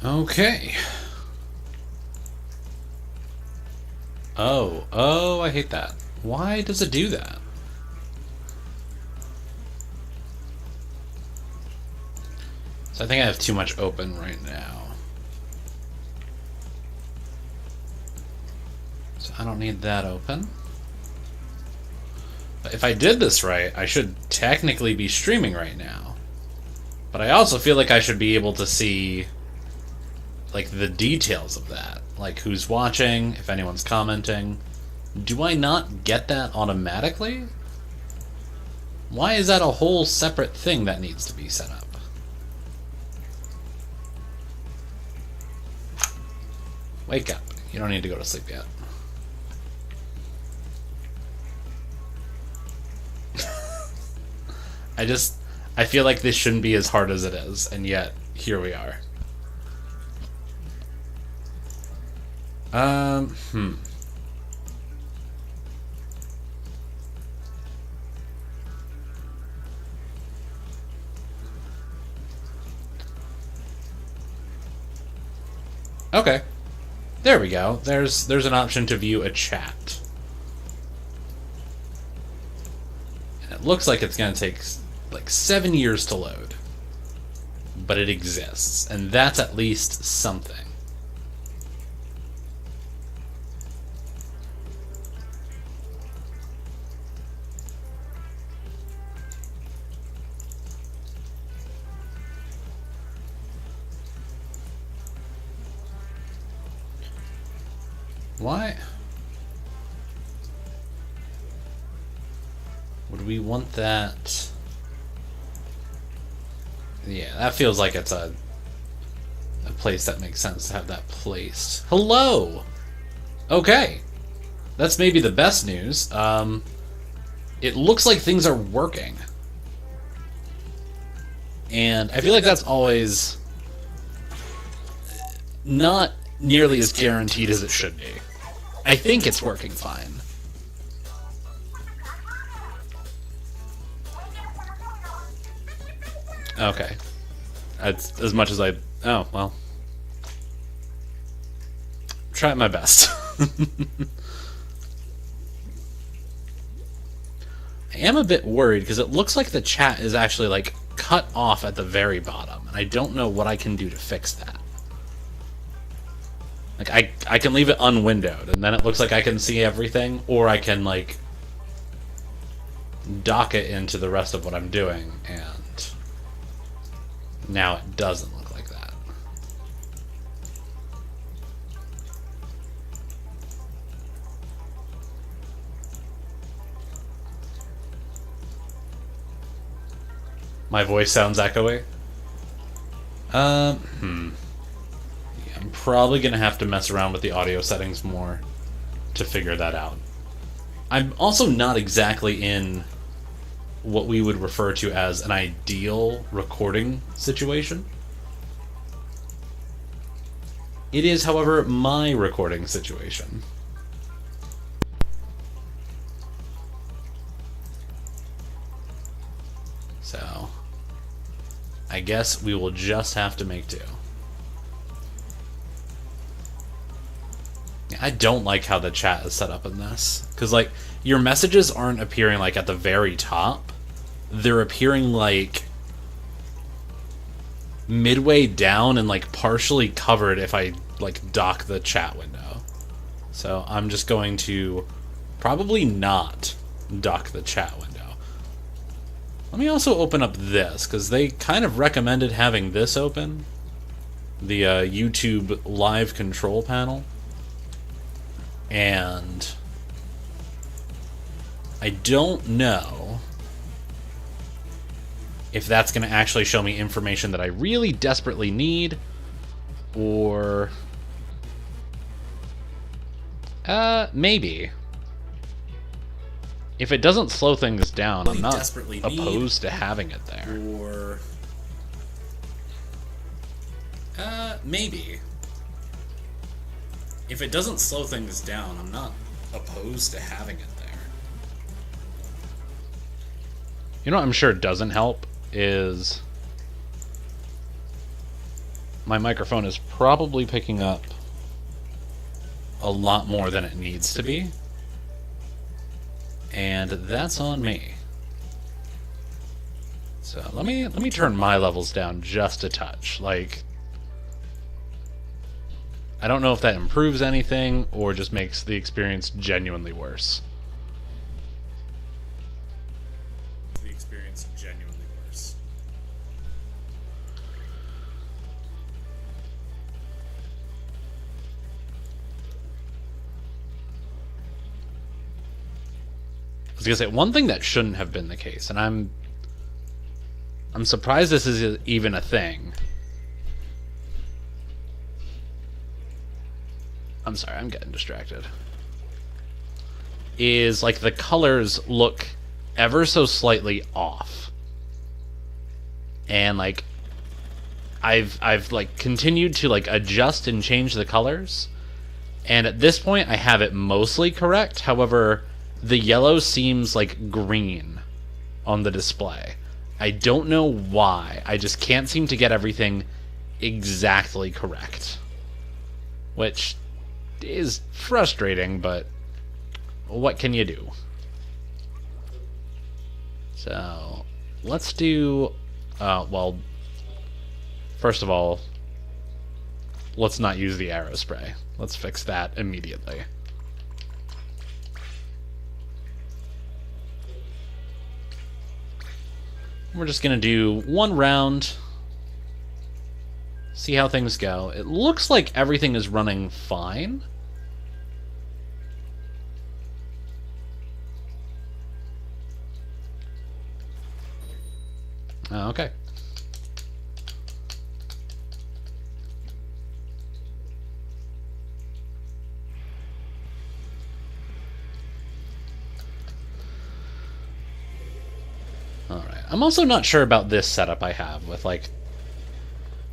Okay. Oh, I hate that. Why does it do that? So I think I have too much open right now. So I don't need that open. But if I did this right, I should technically be streaming right now. But I also feel like I should be able to see, like, the details of that. Like, who's watching, if anyone's commenting. Do I not get that automatically? Why is that a whole separate thing that needs to be set up? Wake up. You don't need to go to sleep yet. I feel like this shouldn't be as hard as it is, and yet, here we are. Okay. There we go. There's an option to view a chat. And it looks like it's going to take like 7 years to load. But it exists, and that's at least something. Why would we want that? Yeah, that feels like it's a place that makes sense to have that placed. Hello! Okay. That's maybe the best news. It looks like things are working. And I feel like that's always not nearly as guaranteed as it should be. I think it's working fine. Okay. That's as much as I... Oh, well. Try my best. I am a bit worried because it looks like the chat is actually, like, cut off at the very bottom. And I don't know what I can do to fix that. Like, I can leave it unwindowed, and then it looks like I can see everything, or I can, like, dock it into the rest of what I'm doing, and now it doesn't look like that. My voice sounds echoey? I'm probably going to have to mess around with the audio settings more to figure that out. I'm also not exactly in what we would refer to as an ideal recording situation. It is, however, my recording situation. So, I guess we will just have to make do. I don't like how the chat is set up in this. Because, like, your messages aren't appearing, like, at the very top. They're appearing, like, midway down and, like, partially covered if I, like, dock the chat window. So I'm just going to probably not dock the chat window. Let me also open up this, because they kind of recommended having this open. The YouTube live control panel. And I don't know if that's going to actually show me information that I really desperately need, or maybe. If it doesn't slow things down, I'm not opposed to having it there. Or maybe. If it doesn't slow things down, I'm not opposed to having it there. You know what I'm sure doesn't help is my microphone is probably picking up a lot more than it needs to be. And that's on me. So let me turn my levels down just a touch. Like, I don't know if that improves anything or just makes the experience genuinely worse. The experience genuinely worse. I was gonna say, one thing that shouldn't have been the case, and I'm surprised this is even a thing. I'm sorry, I'm getting distracted. Is, like, the colors look ever so slightly off. And, like, I've like, continued to, like, adjust and change the colors. And at this point, I have it mostly correct. However, the yellow seems like green on the display. I don't know why. I just can't seem to get everything exactly correct. Which is frustrating, but what can you do? So, let's do... well, first of all, let's not use the arrow spray. Let's fix that immediately. We're just going to do one round, see how things go. It looks like everything is running fine. Okay. Alright, I'm also not sure about this setup I have with, like,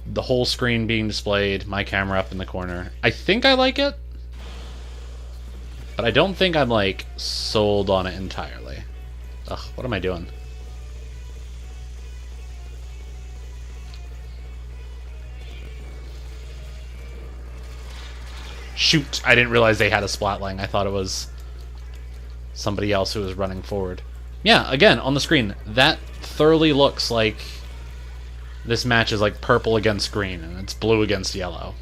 the whole screen being displayed, my camera up in the corner. I think I like it, but I don't think I'm, like, sold on it entirely. Ugh, what am I doing? Shoot, I didn't realize they had a splatling. I thought it was somebody else who was running forward. Yeah, again, on the screen, that thoroughly looks like this match is like purple against green, and it's blue against yellow.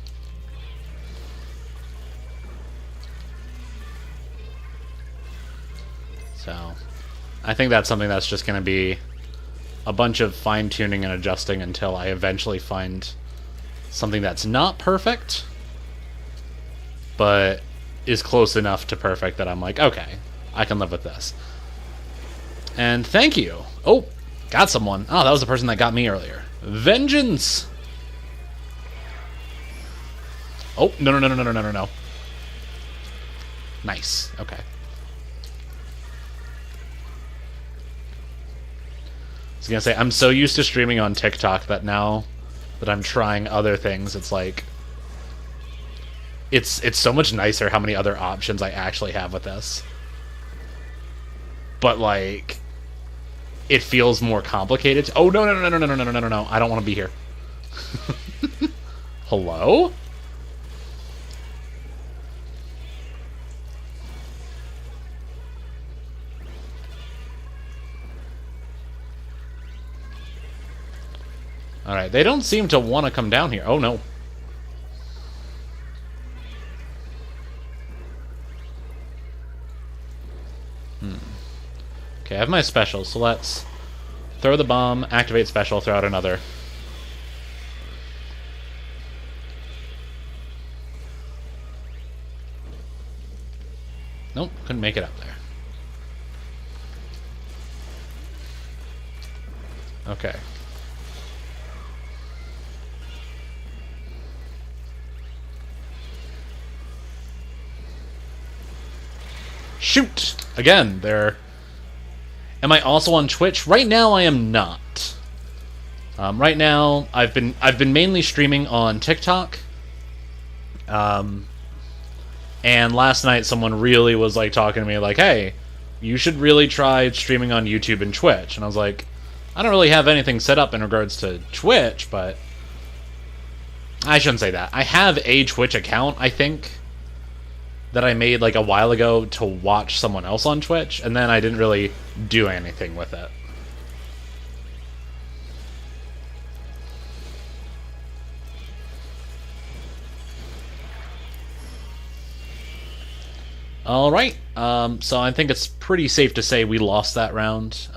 So, I think that's something that's just going to be a bunch of fine-tuning and adjusting until I eventually find something that's not perfect, but is close enough to perfect that I'm like, okay, I can live with this. And thank you. Oh, got someone. Oh, that was the person that got me earlier. Vengeance! Oh, no. Nice. Okay. I was gonna say, I'm so used to streaming on TikTok that now that I'm trying other things, it's like... It's so much nicer how many other options I actually have with this. But, like... It feels more complicated. Oh, no. I don't want to be here. Hello? Alright, they don't seem to want to come down here. Oh, no. Okay, I have my special, so let's throw the bomb, activate special, throw out another. Nope, couldn't make it up there. Okay. Shoot! Again, they're... Am I also on Twitch? Right now, I am not. Right now, I've been mainly streaming on TikTok. And last night, someone really was like talking to me, like, "Hey, you should really try streaming on YouTube and Twitch." And I was like, I don't really have anything set up in regards to Twitch, but I shouldn't say that. I have a Twitch account, I think, that I made like a while ago to watch someone else on Twitch, and then I didn't really do anything with it. Alright, so I think it's pretty safe to say we lost that round.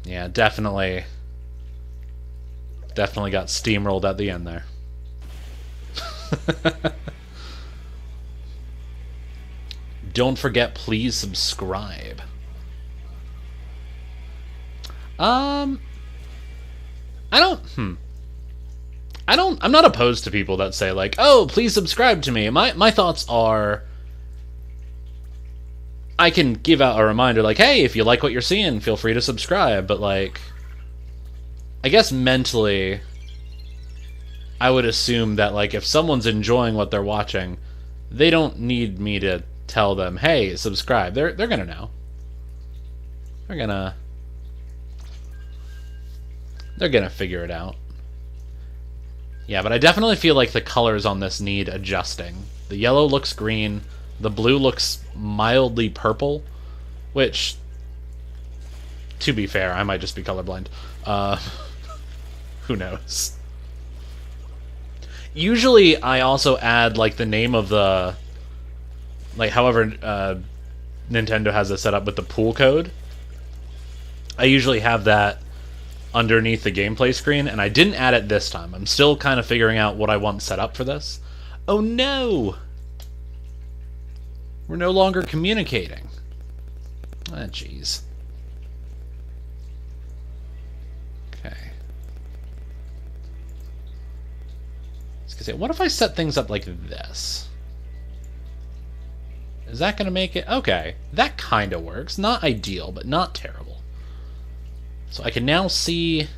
Yeah, definitely got steamrolled at the end there. Don't forget, please subscribe. I'm not opposed to people that say like, "Oh, please subscribe to me." My thoughts are, I can give out a reminder like, "Hey, if you like what you're seeing, feel free to subscribe." But like, I guess mentally, I would assume that like if someone's enjoying what they're watching, they don't need me to tell them, "Hey, subscribe." They're gonna know. They're gonna figure it out. Yeah, but I definitely feel like the colors on this need adjusting. The yellow looks green, the blue looks mildly purple, which, to be fair, I might just be colorblind. Who knows? Usually I also add like the name of the, like however Nintendo has it set up with the pool code. I usually have that underneath the gameplay screen, and I didn't add it this time. I'm still kind of figuring out what I want set up for this. Oh no! We're no longer communicating. Ah, jeez. Okay. I was gonna say, what if I set things up like this? Is that gonna make it? Okay, that kind of works. Not ideal, but not terrible. So I can now see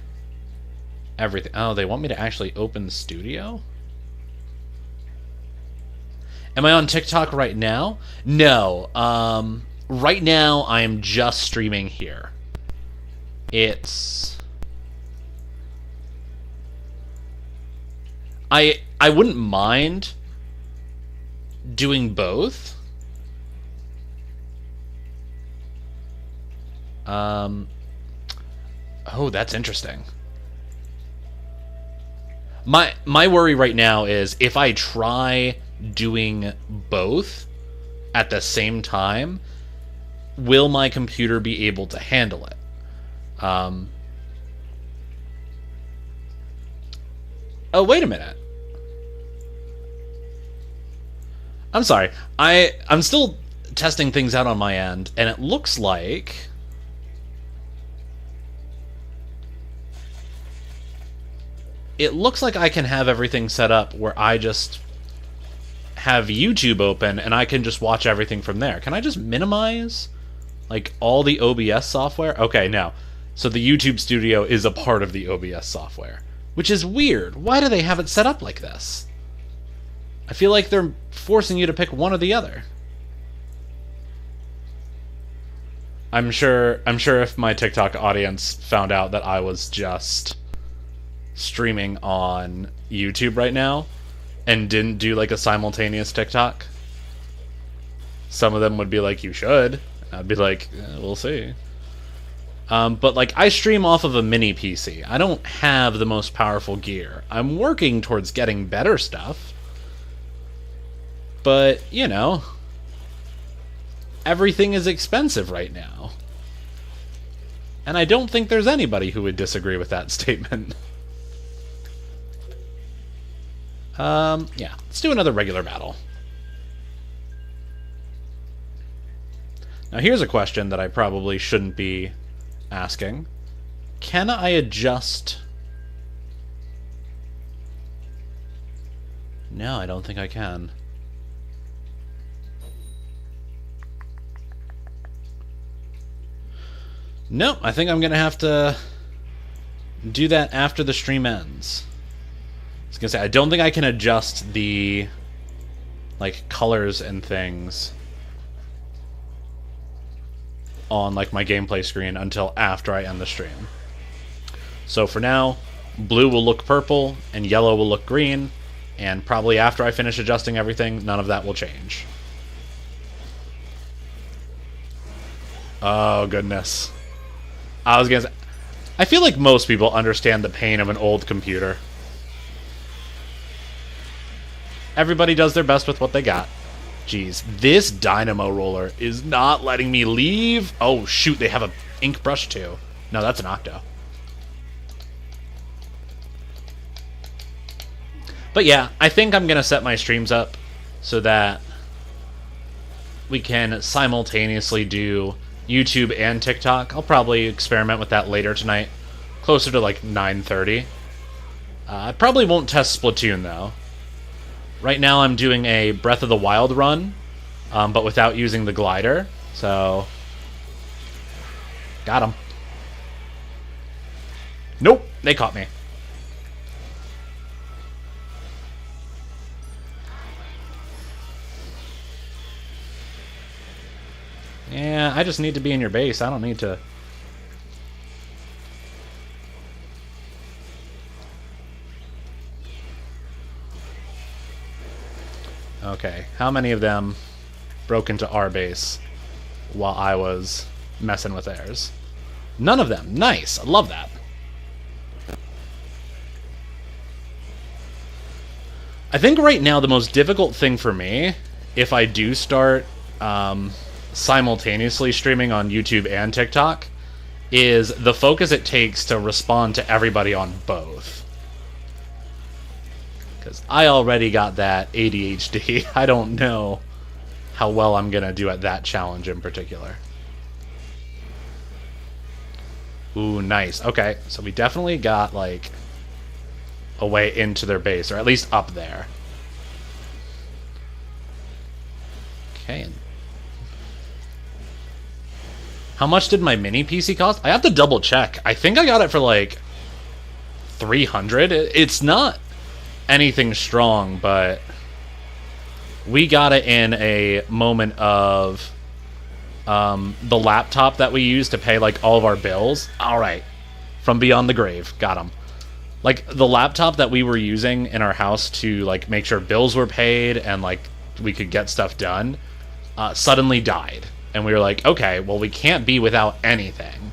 everything. Oh, they want me to actually open the studio? Am I on TikTok right now? No. Right now I am just streaming here. It's... I wouldn't mind doing both. Oh, that's interesting. My worry right now is if I try doing both at the same time, will my computer be able to handle it? Oh, wait a minute. I'm sorry. I'm still testing things out on my end, and it looks like... It looks like I can have everything set up where I just have YouTube open and I can just watch everything from there. Can I just minimize like all the OBS software? Okay, no. So the YouTube Studio is a part of the OBS software, which is weird. Why do they have it set up like this? I feel like they're forcing you to pick one or the other. I'm sure if my TikTok audience found out that I was just streaming on YouTube right now and didn't do like a simultaneous TikTok, some of them would be like, "You should." I'd be like, "We'll see." But like, I stream off of a mini PC. I don't have the most powerful gear. I'm working towards getting better stuff, but you know, everything is expensive right now, and I don't think there's anybody who would disagree with that statement. Yeah, let's do another regular battle. Now here's a question that I probably shouldn't be asking. Can I adjust... No, I don't think I can. Nope, I think I'm gonna have to do that after the stream ends. I was gonna say, I don't think I can adjust the like colors and things on like my gameplay screen until after I end the stream. So for now, blue will look purple, and yellow will look green, and probably after I finish adjusting everything, none of that will change. Oh, goodness. I feel like most people understand the pain of an old computer. Everybody does their best with what they got. Jeez, this dynamo roller is not letting me leave. Oh, shoot, they have a ink brush, too. No, that's an Octo. But yeah, I think I'm going to set my streams up so that we can simultaneously do YouTube and TikTok. I'll probably experiment with that later tonight, closer to like 9:30. I probably won't test Splatoon, though. Right now I'm doing a Breath of the Wild run, but without using the glider, so... Got him. Nope, they caught me. Yeah, I just need to be in your base. I don't need to... Okay, how many of them broke into our base while I was messing with theirs? None of them. Nice. I love that. I think right now the most difficult thing for me, if I do start simultaneously streaming on YouTube and TikTok, is the focus it takes to respond to everybody on both. Because I already got that ADHD. I don't know how well I'm going to do at that challenge in particular. Ooh, nice. Okay, so we definitely got, like, a way into their base, or at least up there. Okay. How much did my mini PC cost? I have to double check. I think I got it for, like, 300. It's not anything strong, but we got it in a moment of the laptop that we use to pay like all of our bills. All right, from beyond the grave, got him. Like the laptop that we were using in our house to like make sure bills were paid and like we could get stuff done, suddenly died, and we were like, okay, well we can't be without anything.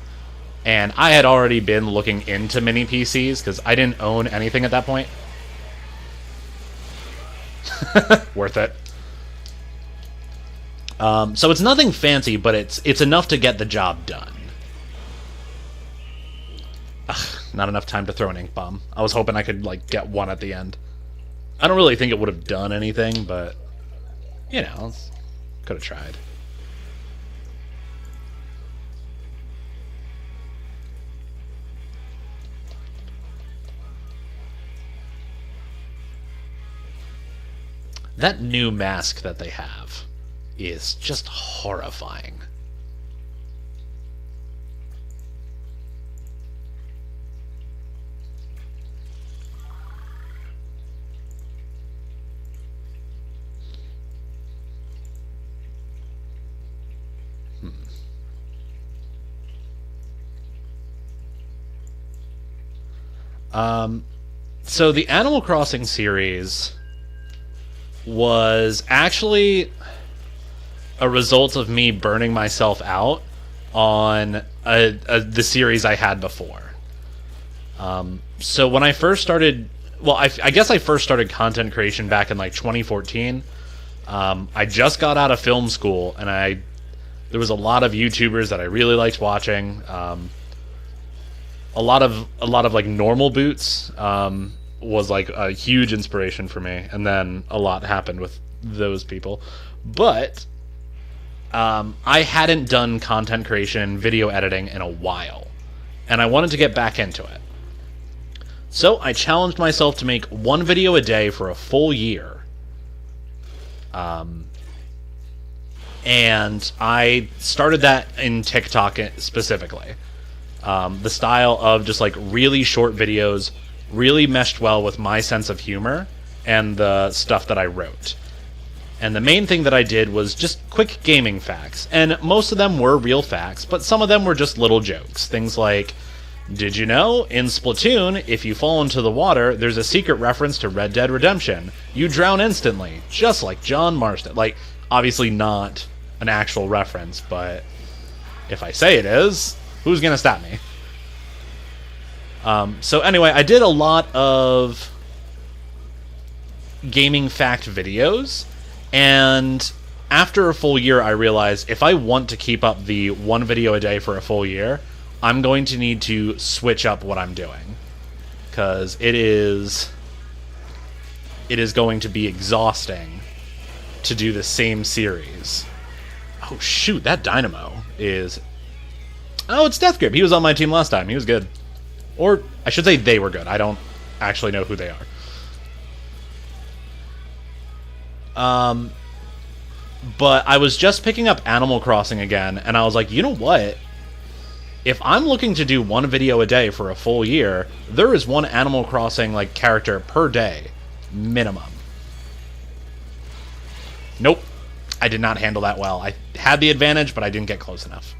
And I had already been looking into mini PCs because I didn't own anything at that point. Worth it. So it's nothing fancy, but it's enough to get the job done. Ugh, not enough time to throw an ink bomb. I was hoping I could like get one at the end. I don't really think it would have done anything, but you know, could have tried. That new mask that they have is just horrifying. So the Animal Crossing series was actually a result of me burning myself out on the series I had before. So when I first started, well, I guess I first started content creation back in like 2014. I just got out of film school, and there was a lot of YouTubers that I really liked watching. A lot of like Normal Boots was like a huge inspiration for me, and then a lot happened with those people. But I hadn't done content creation, video editing in a while, and I wanted to get back into it. So I challenged myself to make one video a day for a full year. And I started that in TikTok specifically. The style of just like really short videos really meshed well with my sense of humor and the stuff that I wrote. And the main thing that I did was just quick gaming facts. And most of them were real facts, but some of them were just little jokes. Things like, Did you know, in Splatoon, if you fall into the water, there's a secret reference to Red Dead Redemption. You drown instantly, just like John Marston. Like, obviously not an actual reference, but if I say it is, who's gonna stop me? So anyway, I did a lot of gaming fact videos, and after a full year, I realized if I want to keep up the one video a day for a full year, I'm going to need to switch up what I'm doing, because it is going to be exhausting to do the same series. Oh shoot, that Dynamo is... Oh, it's Death Grip. He was on my team last time. He was good. Or, I should say they were good. I don't actually know who they are. But I was just picking up Animal Crossing again, and I was like, you know what? If I'm looking to do one video a day for a full year, there is one Animal Crossing like character per day, minimum. Nope. I did not handle that well. I had the advantage, but I didn't get close enough.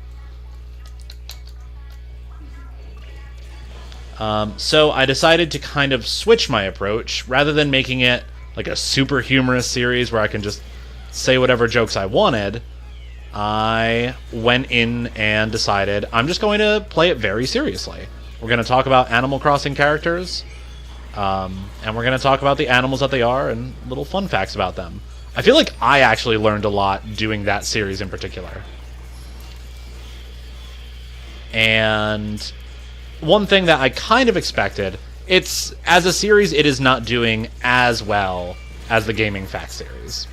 So I decided to kind of switch my approach. Rather than making it like a super humorous series where I can just say whatever jokes I wanted, I went in and decided I'm just going to play it very seriously. We're going to talk about Animal Crossing characters, and we're going to talk about the animals that they are and little fun facts about them. I feel like I actually learned a lot doing that series in particular. And one thing that I kind of expected, it's, as a series, it is not doing as well as the Gaming Facts series.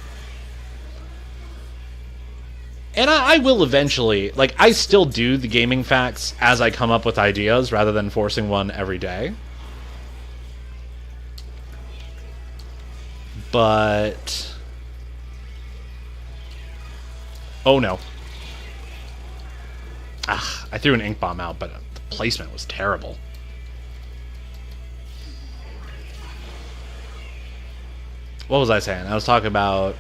And I will eventually, like, I still do the Gaming Facts as I come up with ideas rather than forcing one every day. But... Oh no. Ah, I threw an ink bomb out, but the placement was terrible. What was I saying? I was talking about...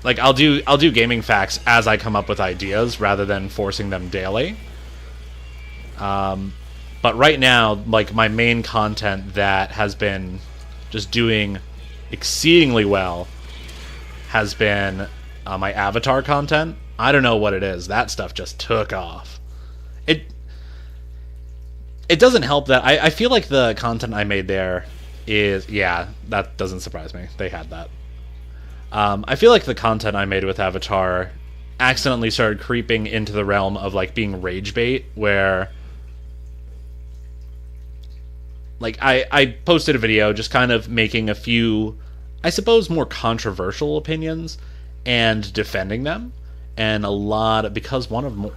Like, I'll do Gaming Facts as I come up with ideas rather than forcing them daily. But right now, like, my main content that has been just doing exceedingly well has been my Avatar content. I don't know what it is. That stuff just took off. It doesn't help that I feel like the content I made there is... Yeah, that doesn't surprise me. They had that. I feel like the content I made with Avatar accidentally started creeping into the realm of, like, being rage bait, where... Like, I posted a video just kind of making a few, I suppose, more controversial opinions and defending them. And a lot... Because one of more...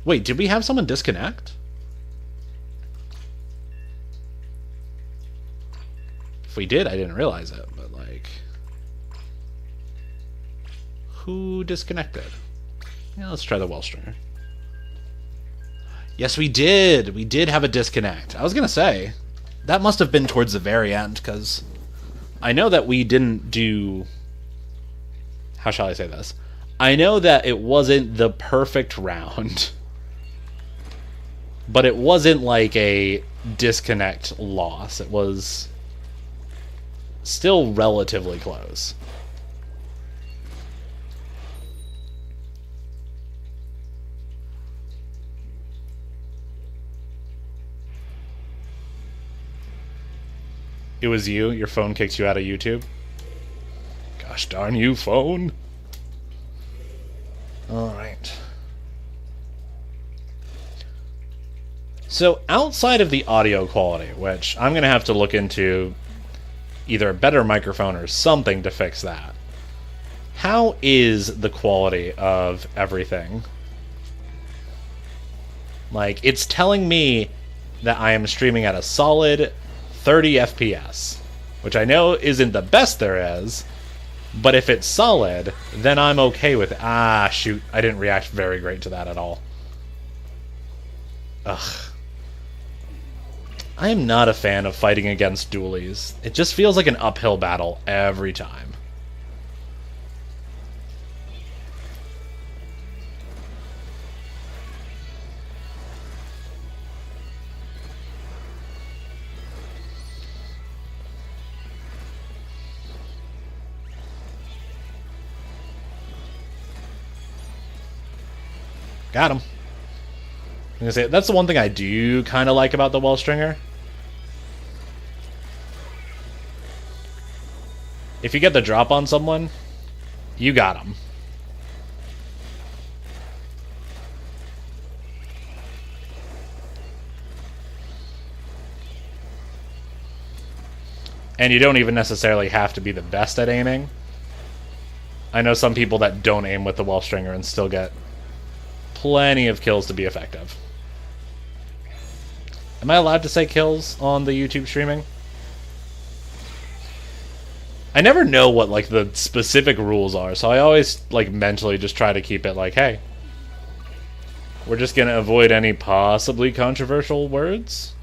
Wait, did we have someone disconnect? If we did, I didn't realize it, but, like... Who disconnected? Yeah, let's try the Wellstringer. Yes, we did. We did have a disconnect. I was going to say, that must have been towards the very end, because I know that we didn't do... How shall I say this? I know that it wasn't the perfect round, but it wasn't like a disconnect loss. It was still relatively close. It was you? Your phone kicked you out of YouTube? Gosh darn you, phone. Alright. So, outside of the audio quality, which I'm going to have to look into either a better microphone or something to fix that, how is the quality of everything? Like, it's telling me that I am streaming at a solid 30 FPS, which I know isn't the best there is, but if it's solid, then I'm okay with it. Ah, shoot, I didn't react very great to that at all. Ugh. I am not a fan of fighting against dualies. It just feels like an uphill battle every time. Got him. I'm gonna say that's the one thing I do kind of like about the well stringer. If you get the drop on someone, you got him. And you don't even necessarily have to be the best at aiming. I know some people that don't aim with the well stringer and still get plenty of kills to be effective. Am I allowed to say kills on the YouTube streaming? I never know what like the specific rules are, so I always like mentally just try to keep it like, hey, we're just gonna avoid any possibly controversial words.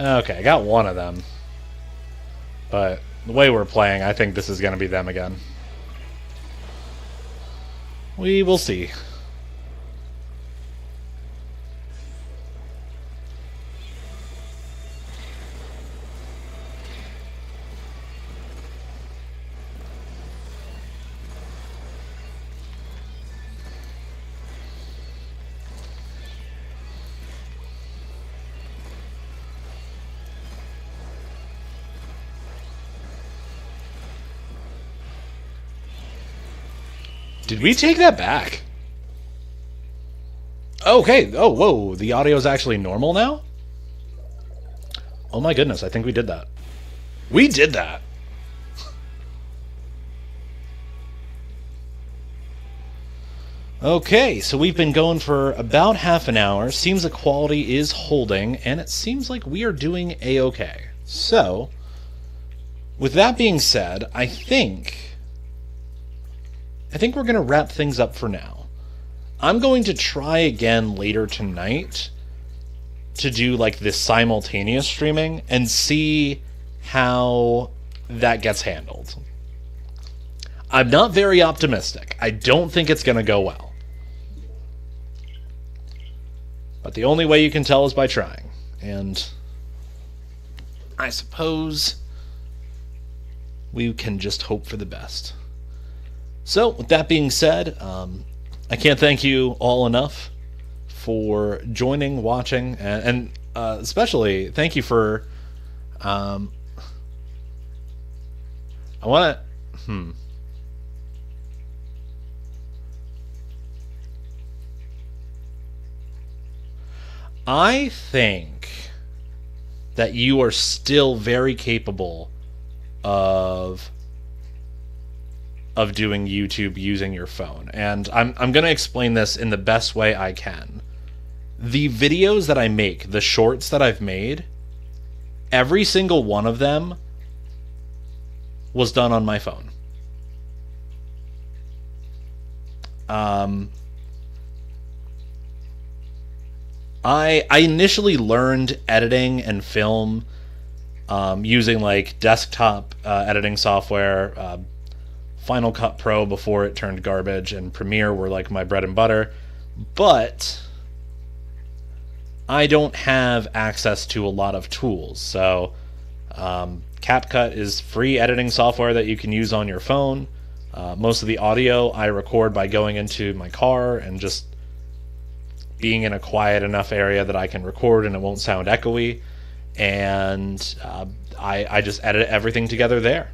Okay, I got one of them. But the way we're playing, I think this is going to be them again. We will see. Did we take that back? Okay. Oh, whoa. The audio is actually normal now? Oh my goodness, I think we did that. We did that! Okay, so we've been going for about half an hour. Seems the quality is holding, and it seems like we are doing a-okay. So, with that being said, I think we're going to wrap things up for now. I'm going to try again later tonight to do like this simultaneous streaming and see how that gets handled. I'm not very optimistic. I don't think it's going to go well. But the only way you can tell is by trying. And I suppose we can just hope for the best. So, with that being said, I can't thank you all enough for joining, watching, and especially thank you for... I want to... I think that you are still very capable of doing YouTube using your phone. And I'm going to explain this in the best way I can. The videos that I make, the shorts that I've made, every single one of them was done on my phone. I initially learned editing and film using like desktop editing software, Final Cut Pro before it turned garbage, and Premiere were like my bread and butter. But I don't have access to a lot of tools. So CapCut is free editing software that you can use on your phone. Most of the audio I record by going into my car and just being in a quiet enough area that I can record and it won't sound echoey. And I just edit everything together there.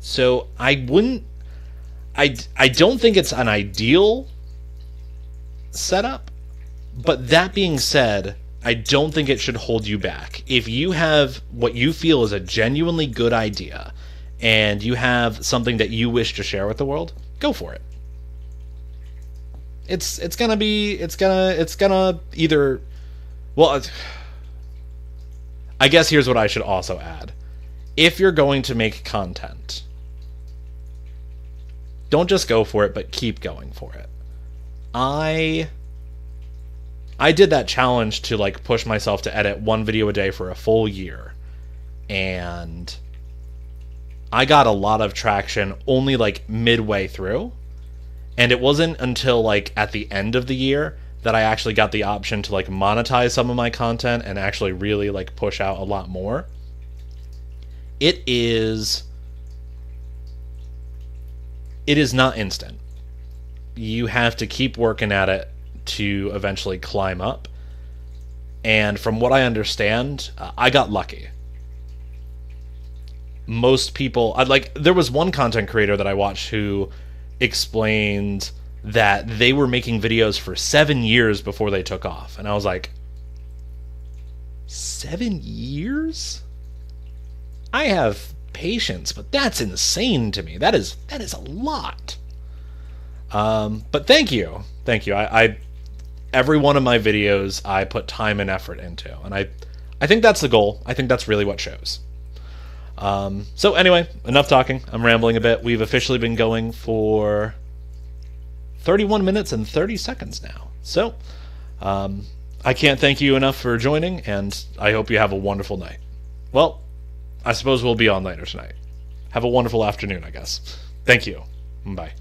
So I don't think it's an ideal setup, but that being said, I don't think it should hold you back. If you have what you feel is a genuinely good idea and you have something that you wish to share with the world, go for it. It's gonna either, well, I guess here's what I should also add. if you're going to make content, don't just go for it, but keep going for it. I did that challenge to like push myself to edit one video a day for a full year, and I got a lot of traction only like midway through, and it wasn't until like at the end of the year that I actually got the option to like monetize some of my content and actually really like push out a lot more. It is not instant. You have to keep working at it to eventually climb up. And from what I understand, I got lucky. Most people, there was one content creator that I watched who explained that they were making videos for 7 years before they took off. And I was like, 7 years? I have patience, but that's insane to me. That is a lot. But thank you. I every one of my videos I put time and effort into, and I think that's the goal. I think that's really what shows. So anyway, enough talking. I'm rambling a bit. We've officially been going for 31 minutes and 30 seconds now. So I can't thank you enough for joining, and I hope you have a wonderful night. Well, I suppose we'll be on later tonight. Have a wonderful afternoon, I guess. Thank you. Bye.